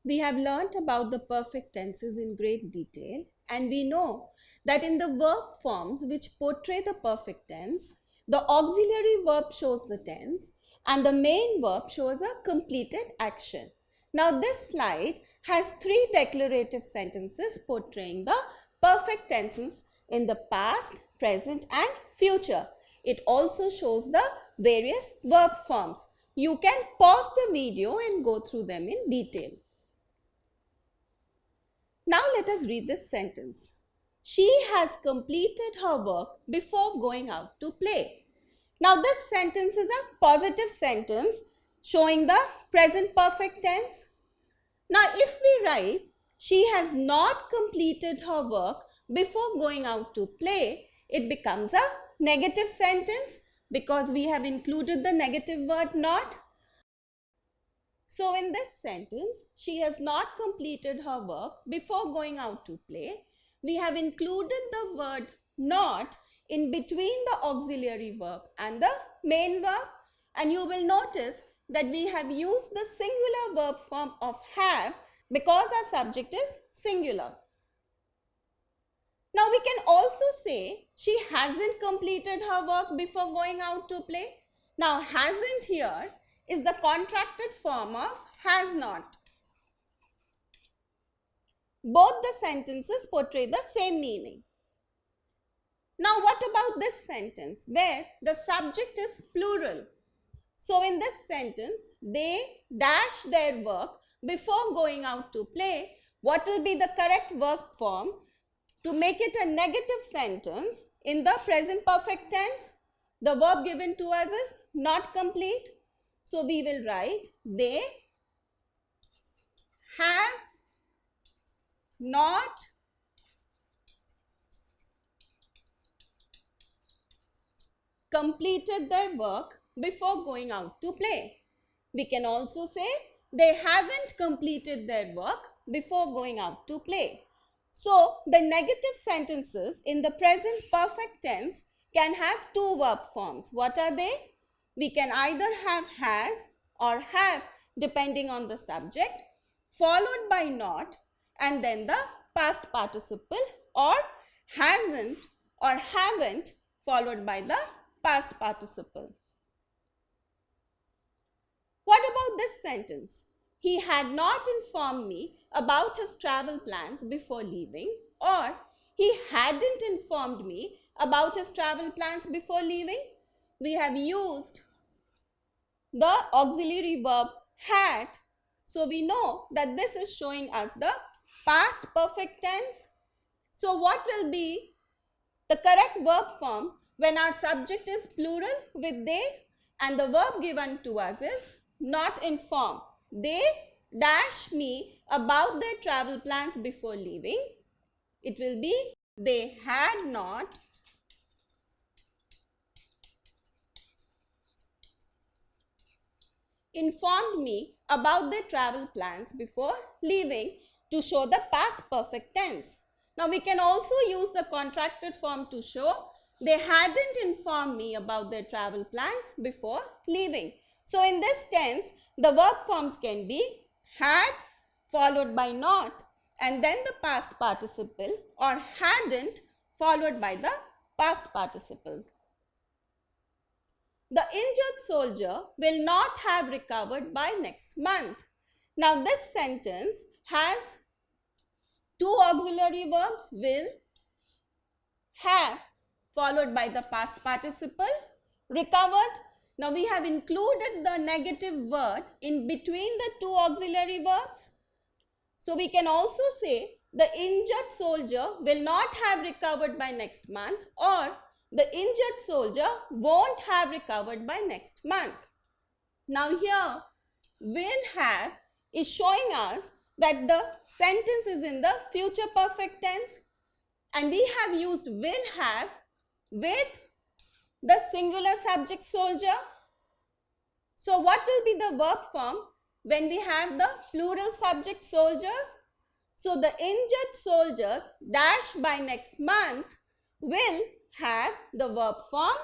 We have learnt about the perfect tenses in great detail, and we know that in the verb forms which portray the perfect tense, the auxiliary verb shows the tense and the main verb shows a completed action. Now this slide has three declarative sentences portraying the perfect tenses in the past, present and future. It also shows the various verb forms. You can pause the video and go through them in detail. Now let us read this sentence. She has completed her work before going out to play. Now this sentence is a positive sentence showing the present perfect tense. Now if we write, she has not completed her work before going out to play, it becomes a negative sentence because we have included the negative word not. So in this sentence, she has not completed her work before going out to play. We have included the word not in between the auxiliary verb and the main verb, and you will notice that we have used the singular verb form of have because our subject is singular. Now we can also say she hasn't completed her work before going out to play. Now hasn't here is the contracted form of has not. Both the sentences portray the same meaning. Now what about this sentence where the subject is plural? So in this sentence, they dash their work before going out to play. What will be the correct verb form to make it a negative sentence in the present perfect tense? The verb given to us is not complete. So we will write they have not completed their work before going out to play. We can also say they haven't completed their work before going out to play. So the negative sentences in the present perfect tense can have two verb forms. What are they? We can either have has or have depending on the subject, followed by not, and then the past participle, or hasn't or haven't followed by the past participle. What about this sentence? He had not informed me about his travel plans before leaving, or he hadn't informed me about his travel plans before leaving. We have used the auxiliary verb had, so we know that this is showing us the past perfect tense. So what will be the correct verb form when our subject is plural with they and the verb given to us is not inform? They dash me about their travel plans before leaving. It will be they had not informed me about their travel plans before leaving to show the past perfect tense. Now we can also use the contracted form to show they hadn't informed me about their travel plans before leaving. So in this tense, the verb forms can be had followed by not and then the past participle, or hadn't followed by the past participle. The injured soldier will not have recovered by next month. Now this sentence has two auxiliary verbs, will, have, followed by the past participle, recovered. Now we have included the negative word in between the two auxiliary verbs. So we can also say the injured soldier will not have recovered by next month, or the injured soldier won't have recovered by next month. Now here will have is showing us that the sentence is in the future perfect tense, and we have used will have with the singular subject soldier. So what will be the verb form when we have the plural subject soldiers? So the injured soldiers dash by next month will have the verb form.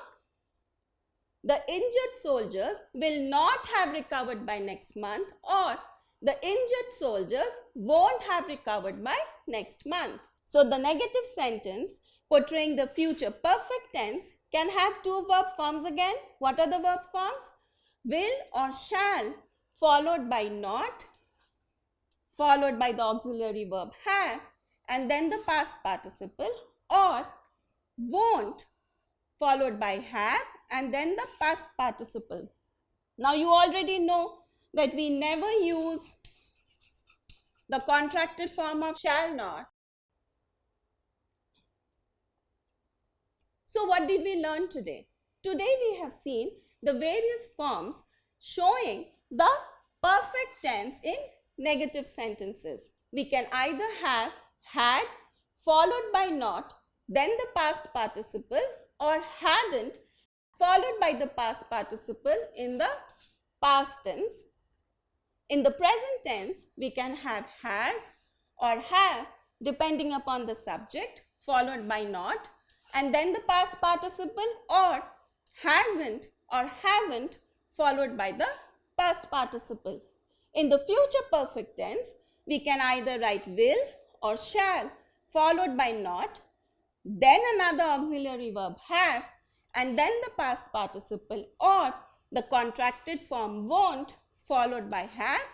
The injured soldiers will not have recovered by next month, or the injured soldiers won't have recovered by next month. So the negative sentence portraying the future perfect tense can have two verb forms again. What are the verb forms? Will or shall followed by not, followed by the auxiliary verb have, and then the past participle, or won't followed by have and then the past participle. Now you already know that we never use the contracted form of shall not. So what did we learn today? Today we have seen the various forms showing the perfect tense in negative sentences. We can either have had followed by not, then the past participle, or hadn't followed by the past participle in the past tense. In the present tense, we can have has or have depending upon the subject followed by not, and then the past participle, or hasn't or haven't followed by the past participle. In the future perfect tense, we can either write will or shall followed by not, then another auxiliary verb have, and then the past participle, or the contracted form won't followed by have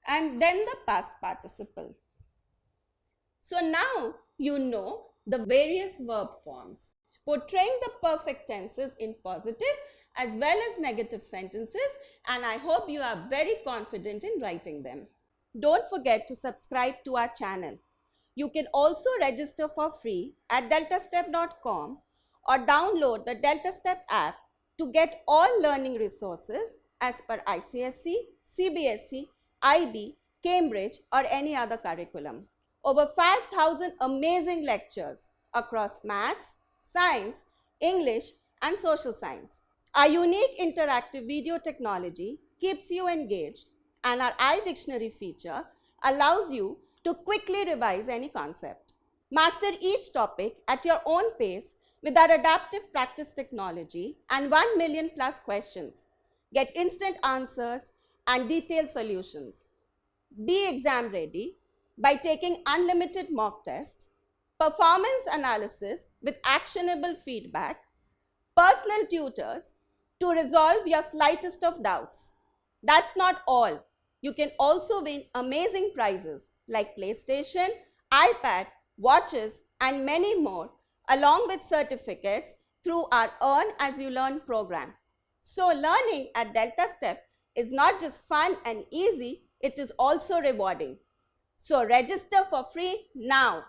and then the past participle. So now you know the various verb forms portraying the perfect tenses in positive as well as negative sentences, and I hope you are very confident in writing them. Don't forget to subscribe to our channel. You can also register for free at deltastep.com or download the DeltaStep app to get all learning resources as per ICSE, CBSE, IB, Cambridge or any other curriculum. Over 5,000 amazing lectures across maths, science, English and social science. Our unique interactive video technology keeps you engaged, and our iDictionary feature allows you to quickly revise any concept. Master each topic at your own pace with our adaptive practice technology and 1 million plus questions. Get instant answers and detailed solutions. Be exam ready by taking unlimited mock tests, performance analysis with actionable feedback, personal tutors to resolve your slightest of doubts. That's not all. You can also win amazing prizes like PlayStation, iPad, watches and many more, along with certificates through our Earn As You Learn program. So learning at DeltaStep is not just fun and easy, it is also rewarding. So register for free now.